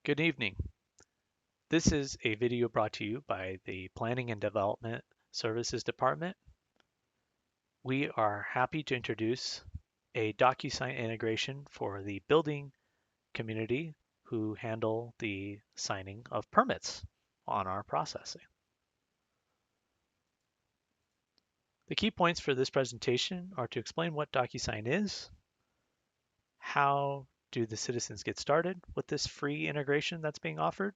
Good evening. This is a video brought to you by the Planning and Development Services Department. We are happy to introduce a Docusign integration for the building community who handle the signing of permits on our processing. The key points for this presentation are to explain what Docusign is, how do the citizens get started with this free integration that's being offered,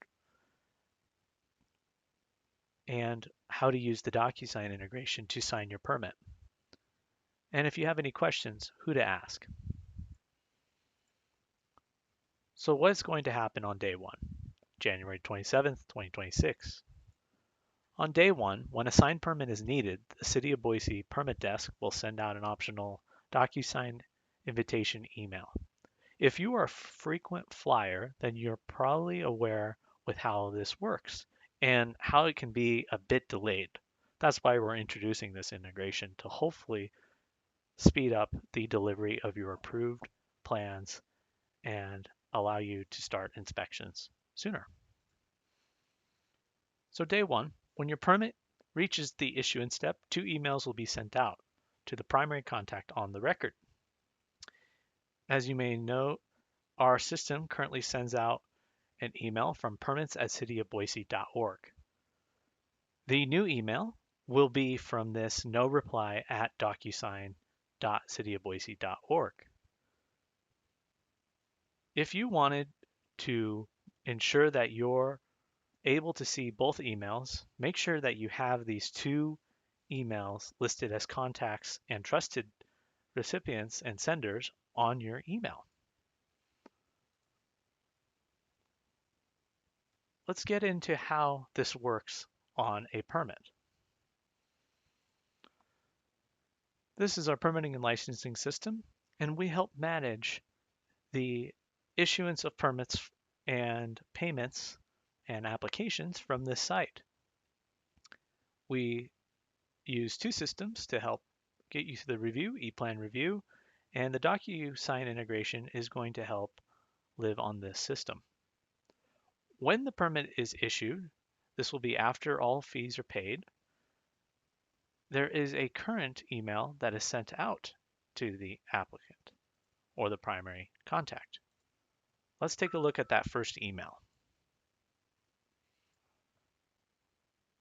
and how to use the Docusign integration to sign your permit. And if you have any questions, who to ask. So what's going to happen on day one, January 27th, 2026? On day one, when a signed permit is needed, the City of Boise Permit Desk will send out an optional Docusign invitation email. If you are a frequent flyer, then you're probably aware with how this works and how it can be a bit delayed. That's why we're introducing this integration to hopefully speed up the delivery of your approved plans and allow you to start inspections sooner. So day one, when your permit reaches the issuance step, 2 emails will be sent out to the primary contact on the record. As you may know, our system currently sends out an email from permits@cityofboise.org. The new email will be from this no reply at docusign.cityofboise.org. If you wanted to ensure that you're able to see both emails, make sure that you have these 2 emails listed as contacts and trusted recipients and senders on your email. Let's get into how this works on a permit. This is our permitting and licensing system, and we help manage the issuance of permits and payments and applications from this site. We use 2 systems to help get you through the review, ePlan review, and the Docusign integration is going to help live on this system. When the permit is issued, this will be after all fees are paid, there is a current email that is sent out to the applicant or the primary contact. Let's take a look at that first email.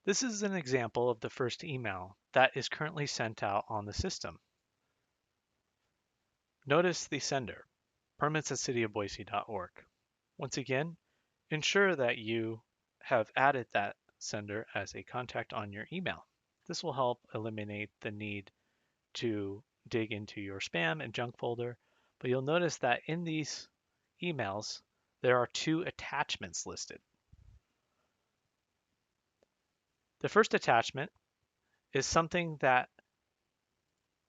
This is an example of the first email that is currently sent out on the system. Notice the sender, permits@cityofboise.org. Once again, ensure that you have added that sender as a contact on your email. This will help eliminate the need to dig into your spam and junk folder, but you'll notice that in these emails, there are 2 attachments listed. The first attachment is something that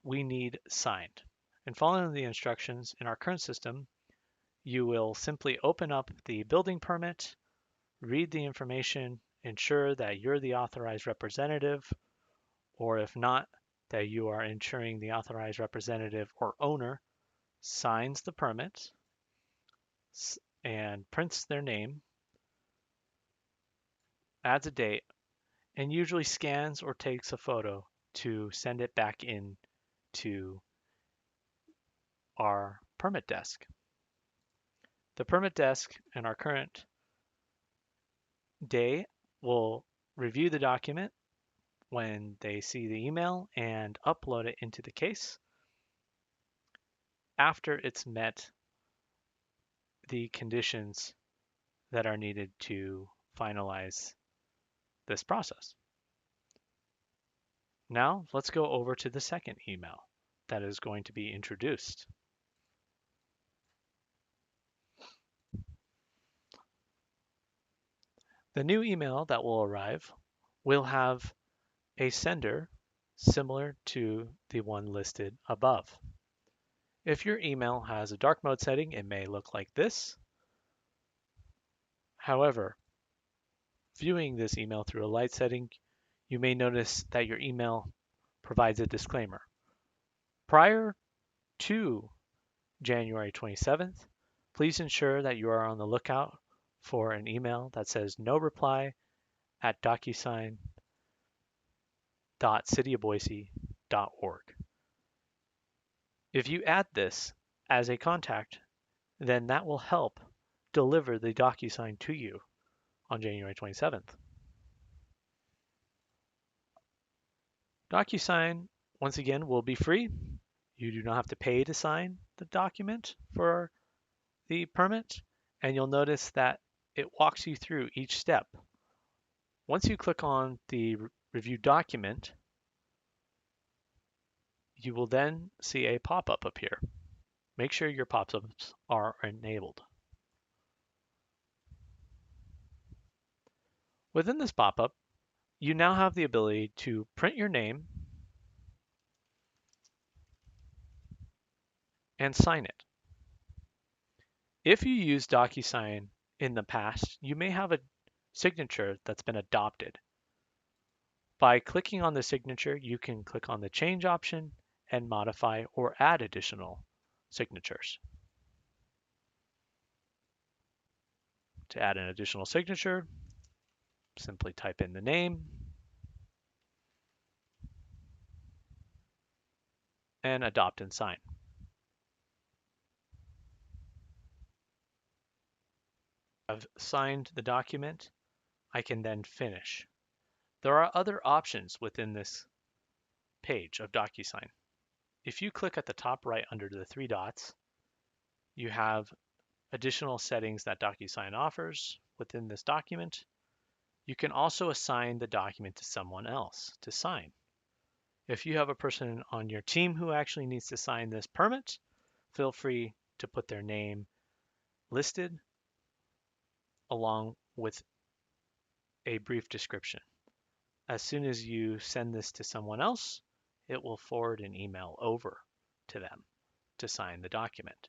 we need signed. And following the instructions in our current system, you will simply open up the building permit, read the information, ensure that you're the authorized representative, or if not, that you are ensuring the authorized representative or owner signs the permit and prints their name, adds a date, and usually scans or takes a photo to send it back in to our permit desk. The permit desk in our current day will review the document when they see the email and upload it into the case after it's met the conditions that are needed to finalize this process. Now let's go over to the second email that is going to be introduced. The new email that will arrive will have a sender similar to the one listed above. If your email has a dark mode setting, it may look like this. However, viewing this email through a light setting, you may notice that your email provides a disclaimer. Prior to January 27th, please ensure that you are on the lookout for an email that says no reply at docusign.cityofboise.org. If you add this as a contact, then that will help deliver the Docusign to you on January 27th. Docusign, once again, will be free. You do not have to pay to sign the document for the permit, and you'll notice that it walks you through each step. Once you click on the review document, you will then see a pop-up appear. Make sure your pop-ups are enabled. Within this pop-up, you now have the ability to print your name and sign it. If you use Docusign in the past, you may have a signature that's been adopted. By clicking on the signature, you can click on the change option and modify or add additional signatures. To add an additional signature, simply type in the name and adopt and sign. I've signed the document. I can then finish. There are other options within this page of Docusign. If you click at the top right under the three dots, you have additional settings that Docusign offers within this document. You can also assign the document to someone else to sign. If you have a person on your team who actually needs to sign this permit, feel free to put their name listed along with a brief description. As soon as you send this to someone else, it will forward an email over to them to sign the document.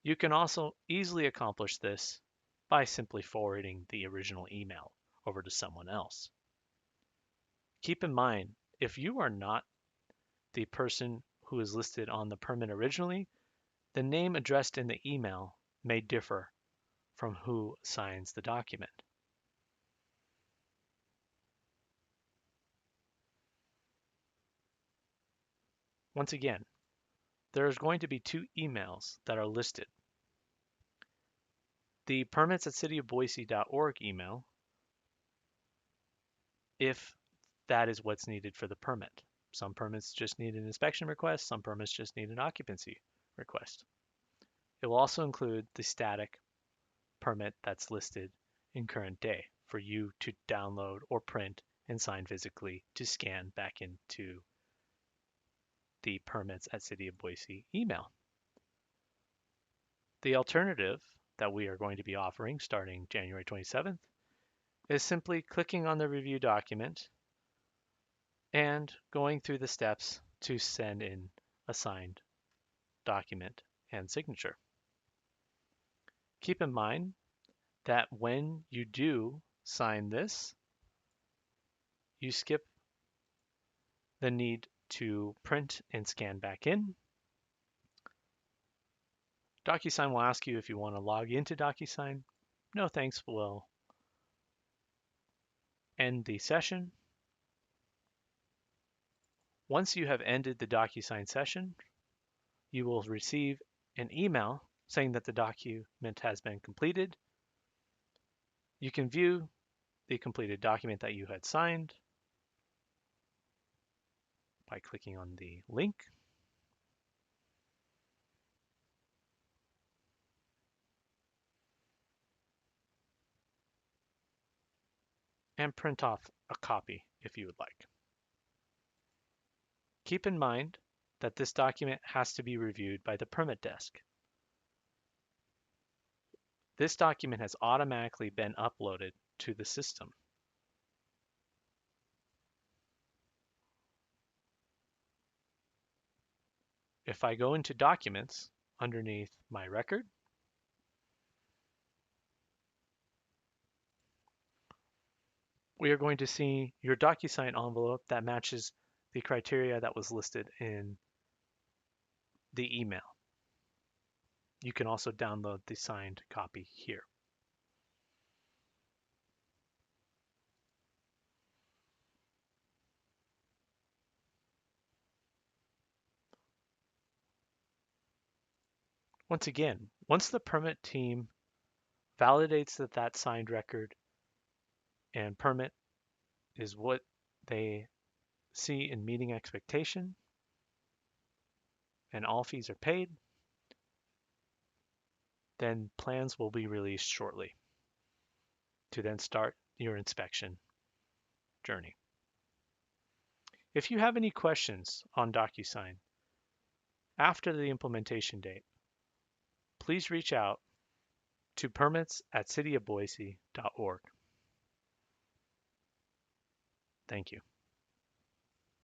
You can also easily accomplish this by simply forwarding the original email over to someone else. Keep in mind, if you are not the person who is listed on the permit originally, the name addressed in the email may differ from who signs the document. Once again, there is going to be two emails that are listed. The permits at cityofboise.org email, if that is what's needed for the permit. Some permits just need an inspection request, some permits just need an occupancy request. It will also include the static permit that's listed in current day for you to download or print and sign physically to scan back into the permits at City of Boise email. The alternative that we are going to be offering starting January 27th is simply clicking on the review document and going through the steps to send in a signed document and signature. Keep in mind that when you do sign this, you skip the need to print and scan back in. Docusign will ask you if you want to log into Docusign. No thanks will end the session. Once you have ended the Docusign session, you will receive an email saying that the document has been completed. You can view the completed document that you had signed by clicking on the link. And print off a copy if you would like. Keep in mind that this document has to be reviewed by the permit desk. This document has automatically been uploaded to the system. If I go into Documents underneath my record, we are going to see your Docusign envelope that matches the criteria that was listed in the email. You can also download the signed copy here. Once again, once the permit team validates that that signed record and permit is what they see in meeting expectation and all fees are paid, then plans will be released shortly to then start your inspection journey. If you have any questions on Docusign after the implementation date, please reach out to permits@cityofboise.org. Thank you.